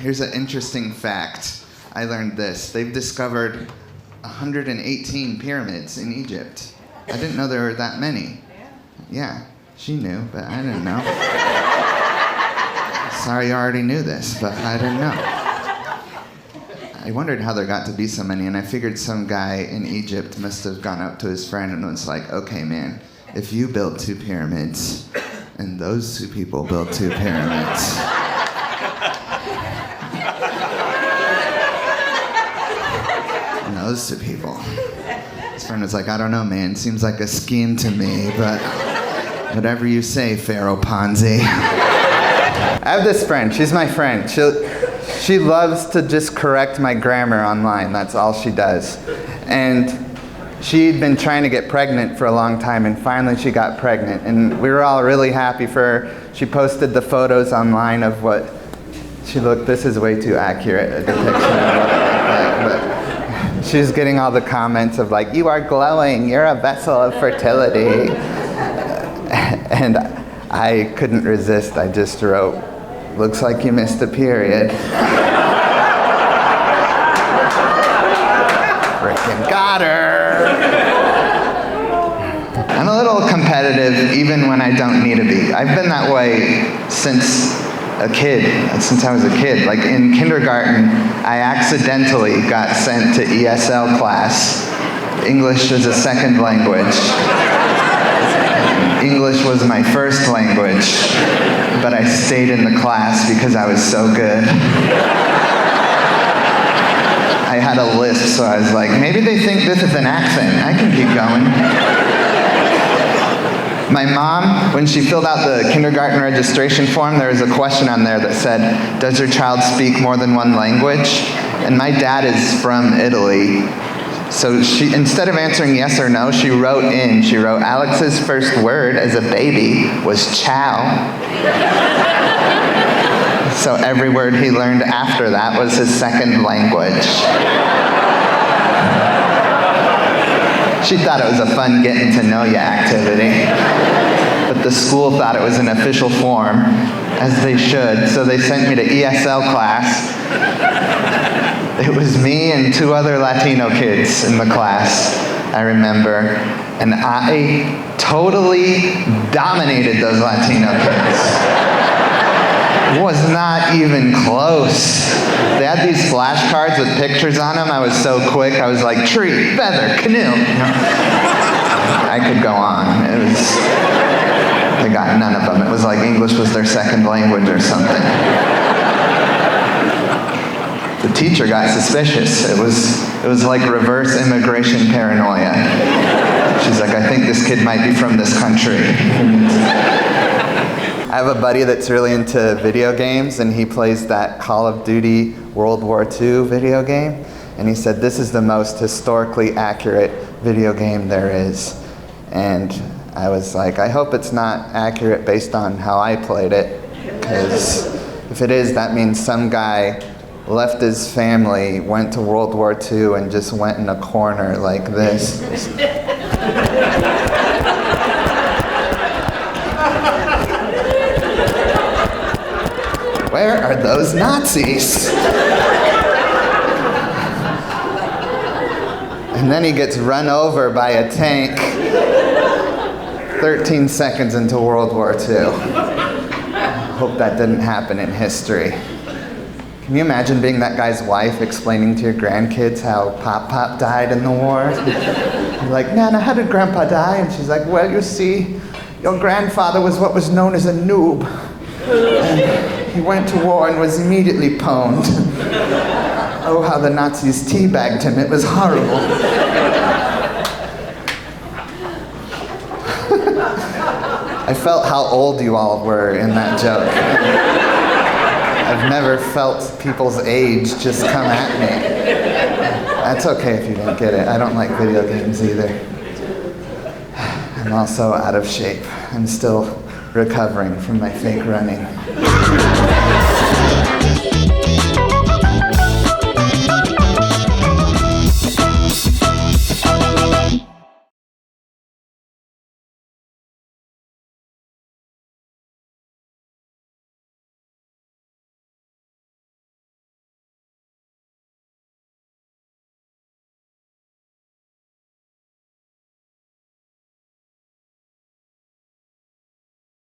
Here's an interesting fact. I learned this. They've discovered 118 pyramids in Egypt. I didn't know there were that many. Yeah, she knew, but I didn't know. Sorry you already knew this, but I didn't know. I wondered how there got to be so many, and I figured some guy in Egypt must have gone up to his friend and was like, okay, man, if you build 2 pyramids, and those 2 people built 2 pyramids, and those 2 people. His friend was like, I don't know, man, seems like a scheme to me, but whatever you say, Pharaoh Ponzi. I have this friend, she's my friend. She loves to just correct my grammar online, that's all she does. And she'd been trying to get pregnant for a long time, and finally she got pregnant. And we were all really happy for her. She posted the photos online of what she looked, this is way too accurate a depiction of what it looked like, but she was getting all the comments of like, you are glowing, you're a vessel of fertility. And I couldn't resist, I just wrote, looks like you missed a period. Frickin' got her. I'm a little competitive even when I don't need to be. I've been that way since I was a kid. Like in kindergarten, I accidentally got sent to ESL class, English as a second language. English was my first language, but I stayed in the class because I was so good. I had a lisp, so I was like, maybe they think this is an accent. I can keep going. My mom, when she filled out the kindergarten registration form, there was a question on there that said, does your child speak more than one language? And my dad is from Italy. So she, instead of answering yes or no, she wrote Alex's first word as a baby was ciao. So every word he learned after that was his second language. She thought it was a fun getting to know you activity. But the school thought it was an official form, as they should, so they sent me to ESL class. It was me and 2 other Latino kids in the class, I remember, and I totally dominated those Latino kids. Was not even close. They had these flashcards with pictures on them. I was so quick, I was like, tree, feather, canoe. I could go on. They got none of them. It was like English was their second language or something. The teacher got suspicious. It was like reverse immigration paranoia. She's like, I think this kid might be from this country. I have a buddy that's really into video games, and he plays that Call of Duty World War II video game. And he said, this is the most historically accurate video game there is. And I was like, I hope it's not accurate based on how I played it, because if it is, that means some guy left his family, went to World War II, and just went in a corner like this. Where are those Nazis? And then he gets run over by a tank 13 seconds into World War II. Hope that didn't happen in history. Can you imagine being that guy's wife explaining to your grandkids how Pop died in the war? You're like, Nana, how did Grandpa die? And she's like, well, you see, your grandfather was what was known as a noob. And he went to war and was immediately pwned. Oh, how the Nazis teabagged him. It was horrible. I felt how old you all were in that joke. I've never felt people's age just come at me. That's okay if you didn't get it. I don't like video games either. I'm also out of shape. I'm still recovering from my fake running.